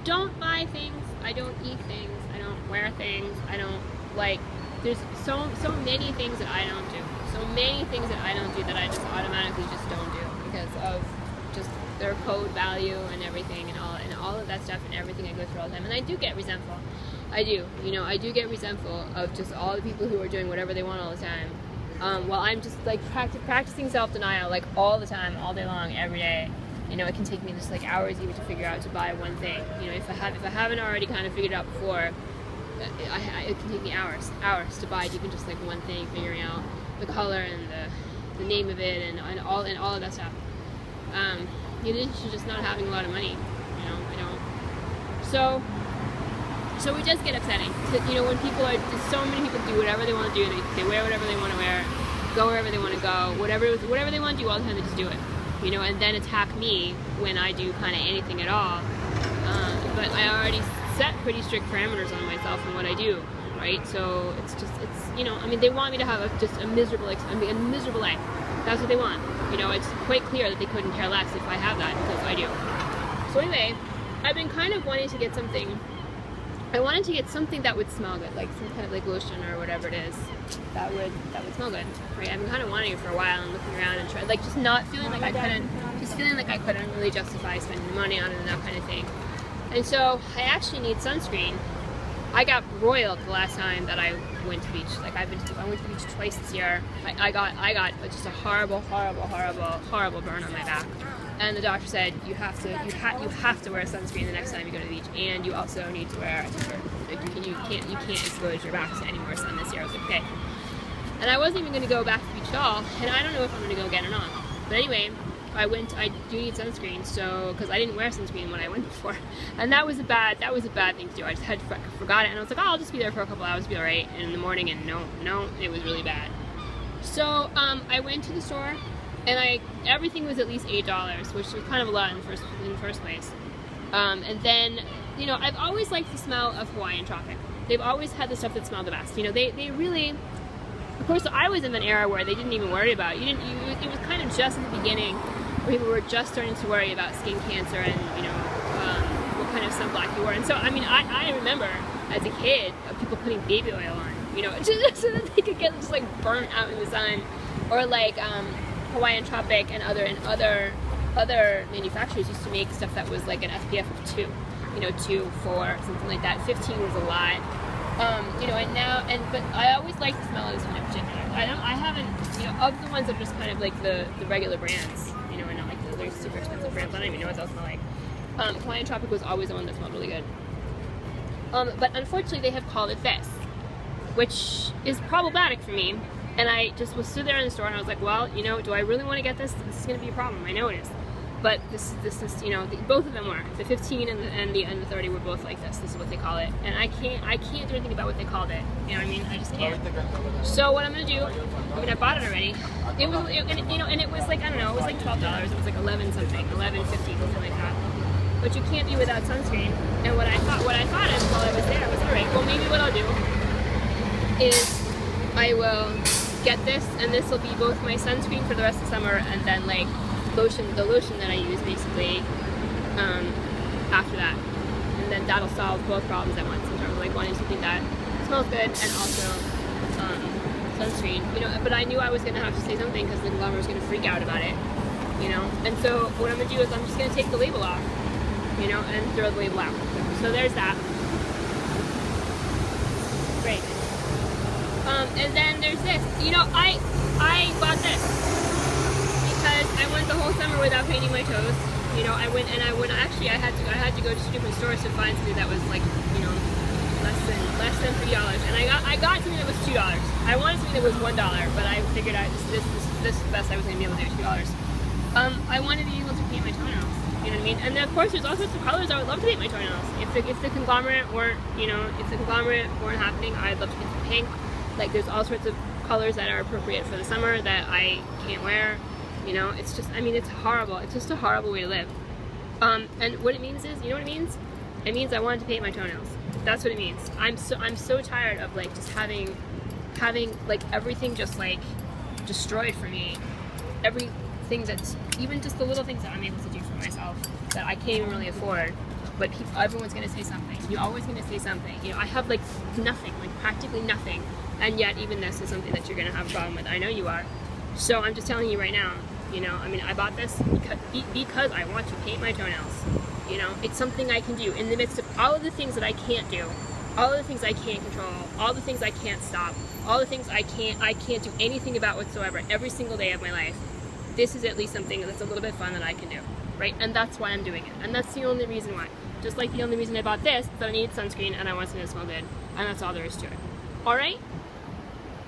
don't buy things, I don't eat things, I don't wear things, I don't, like, there's so many things that I don't do. So many things that I don't do that I just automatically just don't do because of just their code value and everything and all of that stuff and everything I go through all the time. And I do get resentful. I do. You know, I do get resentful of just all the people who are doing whatever they want all the time. While I'm just like practicing self-denial like all the time, all day long, every day. You know, it can take me just like hours even to figure out to buy one thing. You know, if I haven't already kind of figured it out before, it can take me hours to buy even just like one thing, figuring out the color and the name of it and all of that stuff. In addition to just not having a lot of money, you know, I don't. So it does get upsetting. You know, when people are, so many people do whatever they want to do. They wear whatever they want to wear, go wherever they want to go, whatever they want to do all the time. They just do it. You know, and then attack me when I do kind of anything at all. But I already set pretty strict parameters on myself and what I do, right? So it's you know, I mean, they want me to have a miserable life. That's what they want. You know, it's quite clear that they couldn't care less if I have that, because I do. So anyway, I've been kind of wanting to get something. I wanted to get something that would smell good, like some kind of like lotion or whatever it is that would smell good, right? I've been kind of wanting it for a while and looking around and trying, like just feeling like I couldn't really justify spending money on it and that kind of thing. And so I actually need sunscreen. I got roiled the last time that I went to the beach. Like I went to the beach twice this year. I got just a horrible burn on my back. And the doctor said you have to wear sunscreen the next time you go to the beach, and you also need to wear a t-shirt. Like you can't expose your back to any more sun this year. I was like, okay. And I wasn't even going to go back to the beach at all, and I don't know if I'm going to go again or not. But anyway, I do need sunscreen, so because I didn't wear sunscreen when I went before, and that was a bad thing to do. I just forgot it, and I was like, oh, I'll just be there for a couple hours, be all right. And in the morning, and no, it was really bad. So I went to the store. And everything was at least $8, which was kind of a lot in the first place. And then, you know, I've always liked the smell of Hawaiian Tropic. They've always had the stuff that smelled the best. You know, they really, of course, I was in an era where they didn't even worry about, it was kind of just at the beginning where people were just starting to worry about skin cancer and, you know, what kind of sunblock you wore. And so, I mean, I remember as a kid of people putting baby oil on, you know, just so that they could get just like burnt out in the sun. Or like, Hawaiian Tropic and other manufacturers used to make stuff that was like an SPF of 2, you know, 2, 4, something like that. 15 was a lot, you know. But I always liked the smell of this one in particular. I haven't, you know, of the ones that are just kind of like the regular brands, you know, and not like the really super expensive brands. I don't even know what those smell like. Hawaiian Tropic was always the one that smelled really good. But unfortunately, they have called it this, which is problematic for me. And I just was stood there in the store and I was like, well, you know, do I really want to get this? This is going to be a problem. I know it is. But this is, you know, both of them were. The 15 and the 30 were both like this. This is what they call it. And I can't do anything about what they called it. You know what I mean? I just can't. So what I'm going to do, I mean, I bought it already. It was like, I don't know, it was like $12. It was like 11 something, 11.50, something like that. But you can't be without sunscreen. And what I thought is while I was there, I was all right. Well, maybe what I'll do is I will get this, and this will be both my sunscreen for the rest of summer, and then like the lotion that I use basically after that, and then that'll solve both problems at once in terms of like wanting something that smells good and also sunscreen, you know. But I knew I was gonna have to say something because the conglomerate was gonna freak out about it, you know. And so what I'm gonna do is I'm just gonna take the label off, you know, and throw the label out. So there's that. Great. And then there's this. You know, I bought this because I went the whole summer without painting my toes. You know, I had to go to different stores to find something that was like, you know, less than $3. And I got something that was $2. I wanted something that was $1, but I figured out this is the best I was going to be able to do, $2. I wanted to be able to paint my toenails. You know what I mean? And then of course there's all sorts of colors I would love to paint my toenails. If the conglomerate weren't happening, I'd love to paint some pink. Like there's all sorts of colors that are appropriate for the summer that I can't wear. You know, it's just, I mean, it's horrible. It's just a horrible way to live. And what it means is, you know what it means? It means I wanted to paint my toenails. That's what it means. I'm so tired of like just having like everything just like destroyed for me. Everything that's, even just the little things that I'm able to do for myself that I can't even really afford. but everyone's gonna say something. You're always gonna say something. You know, I have like nothing, like practically nothing, and yet even this is something that you're gonna have a problem with. I know you are. So I'm just telling you right now, you know, I mean, I bought this because I want to paint my toenails. You know, it's something I can do in the midst of all of the things that I can't do, all of the things I can't control, all the things I can't stop, all the things I can't do anything about whatsoever every single day of my life. This is at least something that's a little bit fun that I can do, right? And that's why I'm doing it. And that's the only reason why. Just like the only reason I bought this is that I needed sunscreen and I wanted it to smell good. And that's all there is to it. All right?